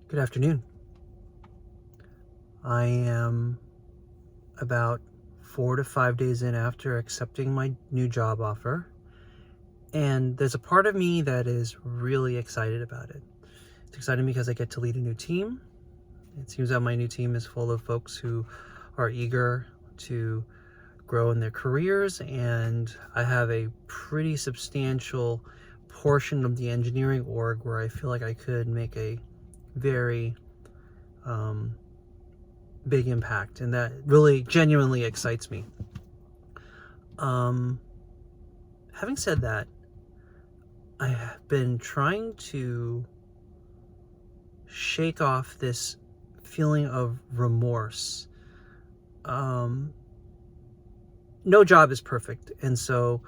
Good afternoon. I am about 4 to 5 days in after accepting my new job offer, and there's a part of me that is really excited about it. It's exciting because I get to lead a new team. It seems that my new team is full of folks who are eager to grow in their careers, and I have a pretty substantial portion of the engineering org where I feel like I could make a very big impact, and that really genuinely excites me. Having said that, I have been trying to shake off this feeling of remorse. No job is perfect, and so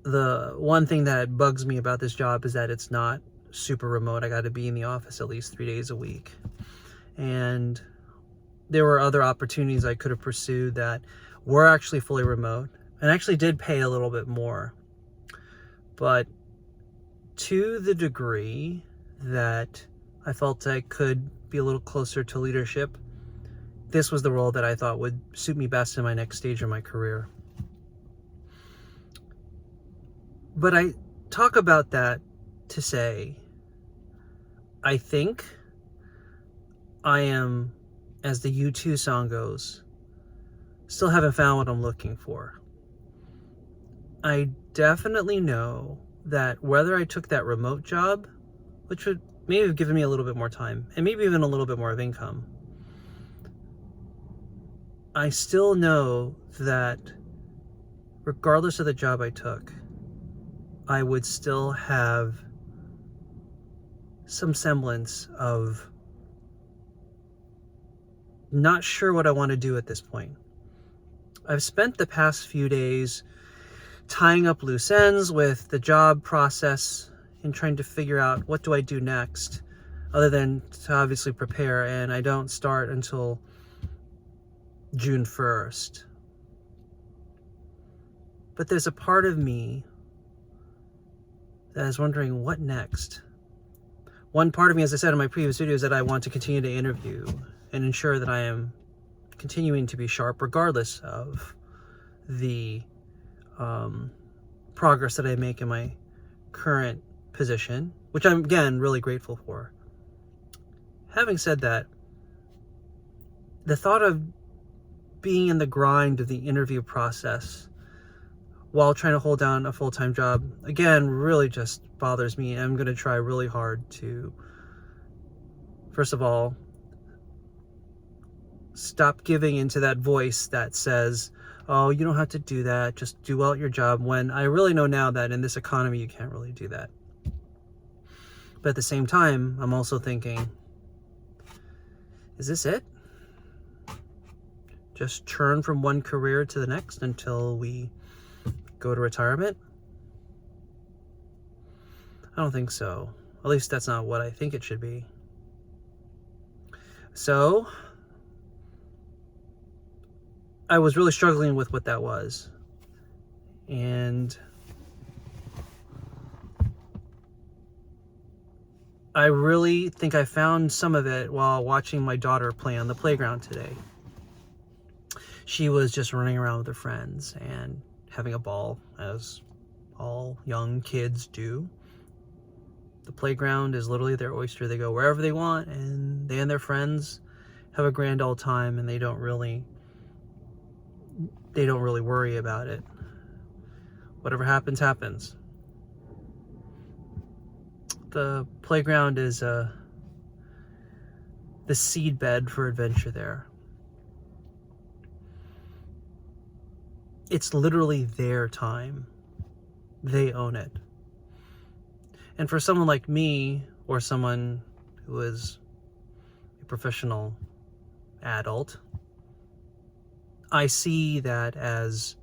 the one thing that bugs me about this job is that it's not super remote. I got to be in the office at least 3 days a week, and there were other opportunities I could have pursued that were actually fully remote and actually did pay a little bit more. But to the degree that I felt I could be a little closer to leadership, this was the role that I thought would suit me best in my next stage of my career. But I talk about that to say, I think I am, as the U2 song goes, still haven't found what I'm looking for. I definitely know that whether I took that remote job, which would maybe have given me a little bit more time and maybe even a little bit more of income, I still know that regardless of the job I took, I would still have some semblance of not sure what I want to do at this point. I've spent the past few days tying up loose ends with the job process and trying to figure out what do I do next, other than to obviously prepare, and I don't start until June 1st. But there's a part of me that is wondering what next. One part of me, as I said in my previous video, is that I want to continue to interview and ensure that I am continuing to be sharp regardless of the progress that I make in my current position, which I'm, again, really grateful for. Having said that, the thought of being in the grind of the interview process while trying to hold down a full-time job, again, really just bothers me. I'm going to try really hard to, first of all, stop giving into that voice that says, oh, you don't have to do that, just do well at your job, when I really know now that in this economy you can't really do that. But at the same time, I'm also thinking, is this it? Just churn from one career to the next until we go to retirement? I don't think so. At least that's not what I think it should be. So I was really struggling with what that was. And I really think I found some of it while watching my daughter play on the playground today. She was just running around with her friends and having a ball, as all young kids do. The playground is literally their oyster. They go wherever they want, and they and their friends have a grand old time, and they don't really worry about it. Whatever happens, happens. The playground is the seedbed for adventure there. It's literally their time. They own it. And for someone like me, or someone who is a professional adult, I see that as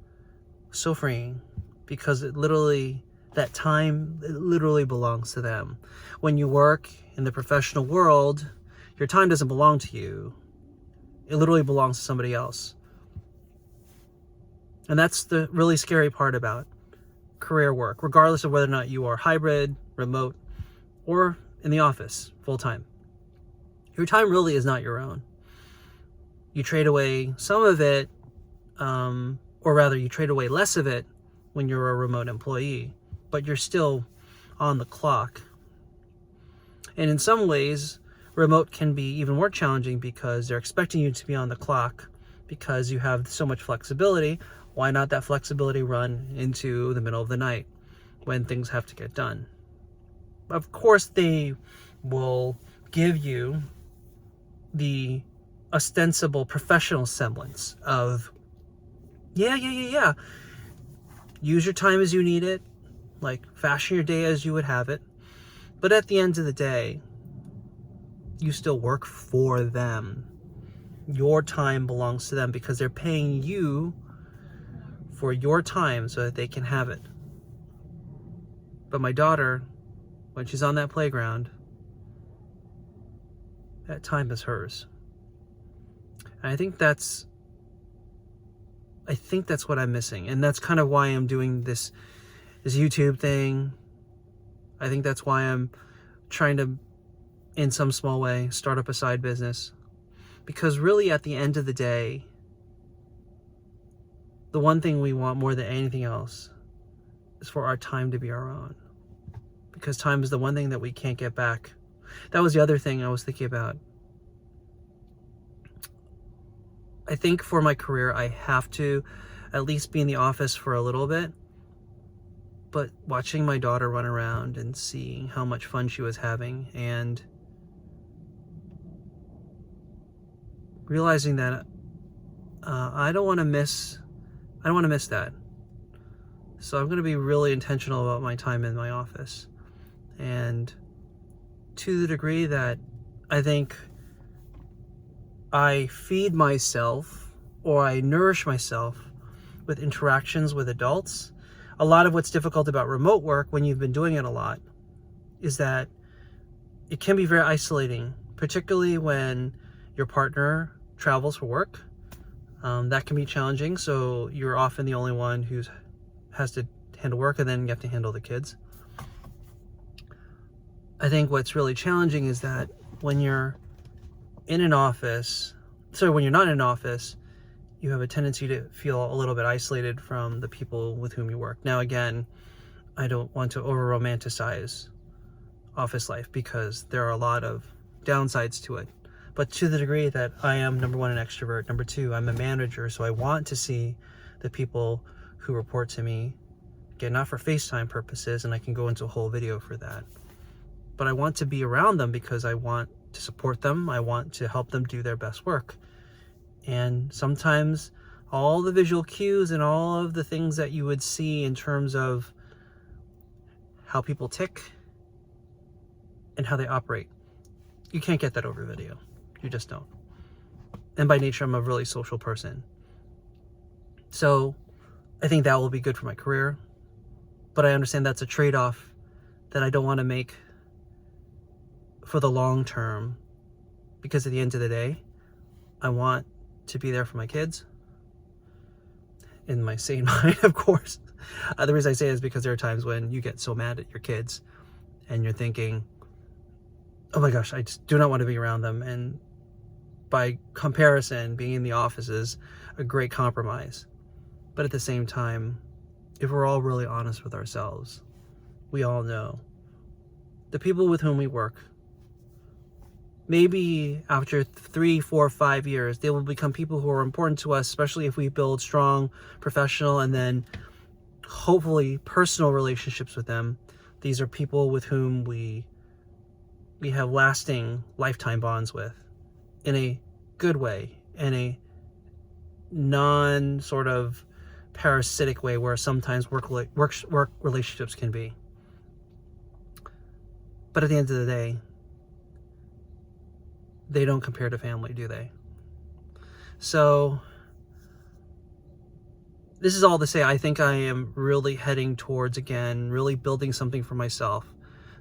so freeing, because that time literally belongs to them. When you work in the professional world, your time doesn't belong to you. It literally belongs to somebody else. And that's the really scary part about career work, regardless of whether or not you are hybrid, remote, or in the office full-time. your time really is not your own. You trade away some of it, or rather you trade away less of it when you're a remote employee, but you're still on the clock. And in some ways, remote can be even more challenging because they're expecting you to be on the clock because you have so much flexibility. Why not that flexibility run into the middle of the night when things have to get done? Of course, they will give you the ostensible professional semblance of, yeah. Use your time as you need it, like fashion your day as you would have it. But at the end of the day, you still work for them. Your time belongs to them because they're paying you for your time so that they can have it. But my daughter, when she's on that playground, that time is hers. And I think that's what I'm missing. And that's kind of why I'm doing this YouTube thing. I think that's why I'm trying to, in some small way, start up a side business. Because really, at the end of the day, the one thing we want more than anything else is for our time to be our own. Because time is the one thing that we can't get back. That was the other thing I was thinking about. I think for my career, I have to at least be in the office for a little bit. But watching my daughter run around and seeing how much fun she was having and realizing that I don't want to miss that. So I'm going to be really intentional about my time in my office. And to the degree that I think I feed myself or I nourish myself with interactions with adults, a lot of what's difficult about remote work when you've been doing it a lot is that it can be very isolating, particularly when your partner travels for work. That can be challenging. So you're often the only one who has to handle work, and then you have to handle the kids. I think what's really challenging is that when you're in an office, when you're not in an office, you have a tendency to feel a little bit isolated from the people with whom you work. Now, again, I don't want to over-romanticize office life because there are a lot of downsides to it. But to the degree that I am, number one, an extrovert, number two, I'm a manager, so I want to see the people who report to me, again, not for FaceTime purposes, and I can go into a whole video for that. But I want to be around them because I want to support them. I want to help them do their best work. And sometimes all the visual cues and all of the things that you would see in terms of how people tick and how they operate, you can't get that over video. You just don't. And by nature, I'm a really social person. So I think that will be good for my career. But I understand that's a trade-off that I don't want to make for the long term, because at the end of the day, I want to be there for my kids in my sane mind, of course. The reason I say it is because there are times when you get so mad at your kids and you're thinking, oh my gosh, I just do not want to be around them. And by comparison, being in the office is a great compromise. But at the same time, if we're all really honest with ourselves, we all know the people with whom we work, maybe after 3, 4, 5 years, they will become people who are important to us, especially if we build strong professional and then hopefully personal relationships with them. These are people with whom we have lasting lifetime bonds with in a good way, in a non sort of parasitic way where sometimes work relationships can be. But at the end of the day, they don't compare to family, do they? So this is all to say, I think I am really heading towards, again, really building something for myself.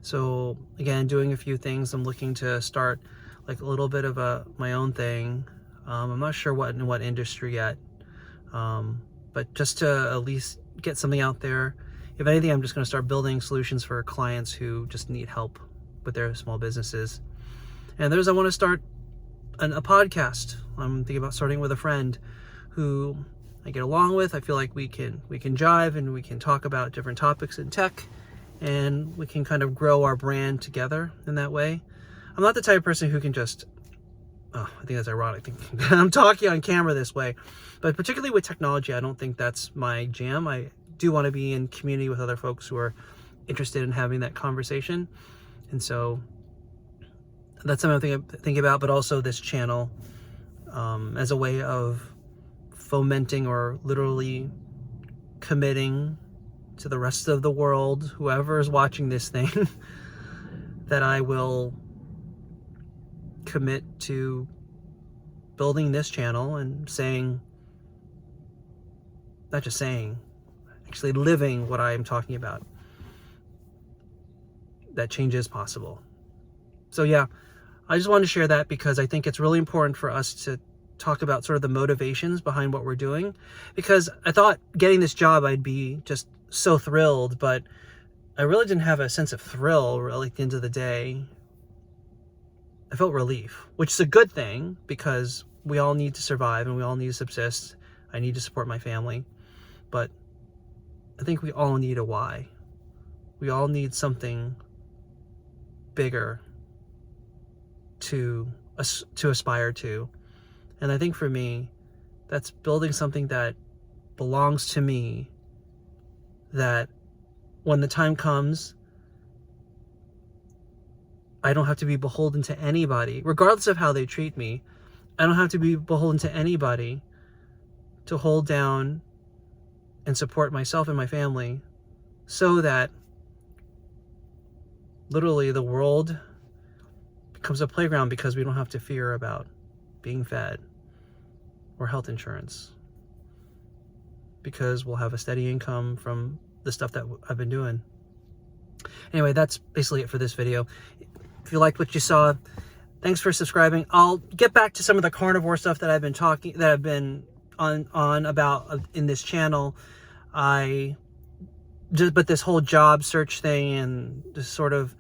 So again, doing a few things. I'm looking to start like a little bit of my own thing. I'm not sure in what industry yet, but just to at least get something out there. If anything, I'm just going to start building solutions for clients who just need help with their small businesses. And there's, I want to start a podcast. I'm thinking about starting with a friend who I get along with. I feel like we can jive and we can talk about different topics in tech, and we can kind of grow our brand together in that way. I'm not the type of person who can just, oh, I think that's ironic. I'm talking on camera this way, but particularly with technology, I don't think that's my jam. I do want to be in community with other folks who are interested in having that conversation. And so that's something I'm thinking about, but also this channel as a way of fomenting or literally committing to the rest of the world, whoever is watching this thing, that I will commit to building this channel and saying, not just saying, actually living what I am talking about. That change is possible. So yeah, I just wanted to share that because I think it's really important for us to talk about sort of the motivations behind what we're doing, because I thought getting this job I'd be just so thrilled, but I really didn't have a sense of thrill really at the end of the day. I felt relief, which is a good thing because we all need to survive and we all need to subsist. I need to support my family, but I think we all need a why. We all need something bigger to aspire to. And I think for me, that's building something that belongs to me, that when the time comes, I don't have to be beholden to anybody, regardless of how they treat me. I don't have to be beholden to anybody to hold down and support myself and my family, so that literally the world becomes a playground because we don't have to fear about being fed or health insurance, because we'll have a steady income from the stuff that I've been doing. Anyway, that's basically it for this video. If you liked what you saw, thanks for subscribing. I'll get back to some of the carnivore stuff that I've been on about in this channel. But this whole job search thing and this sort of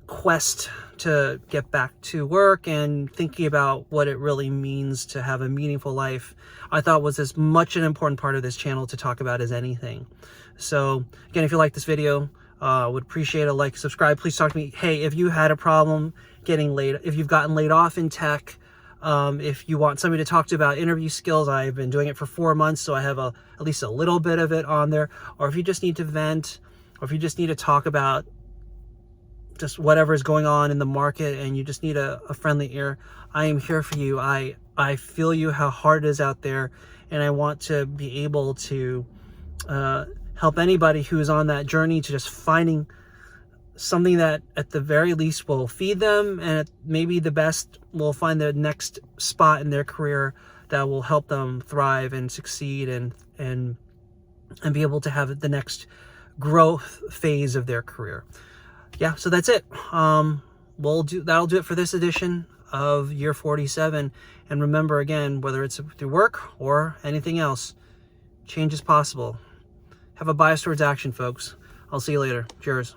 quest to get back to work and thinking about what it really means to have a meaningful life, I thought was as much an important part of this channel to talk about as anything. So again, if you like this video, would appreciate a like, subscribe. Please talk to me. Hey, if you had a problem getting laid, if you've gotten laid off in tech, if you want somebody to talk to about interview skills, I've been doing it for 4 months, so I have at least a little bit of it on there. Or if you just need to vent, or if you just need to talk about just whatever is going on in the market and you just need a friendly ear, I am here for you. I feel you, how hard it is out there, and I want to be able to help anybody who is on that journey to just finding something that at the very least will feed them, and at maybe the best will find the next spot in their career that will help them thrive and succeed and be able to have the next growth phase of their career. Yeah, so that's it. That'll do it for this edition of year 47. And remember, again, whether it's through work or anything else, change is possible. Have a bias towards action, folks. I'll see you later. Cheers.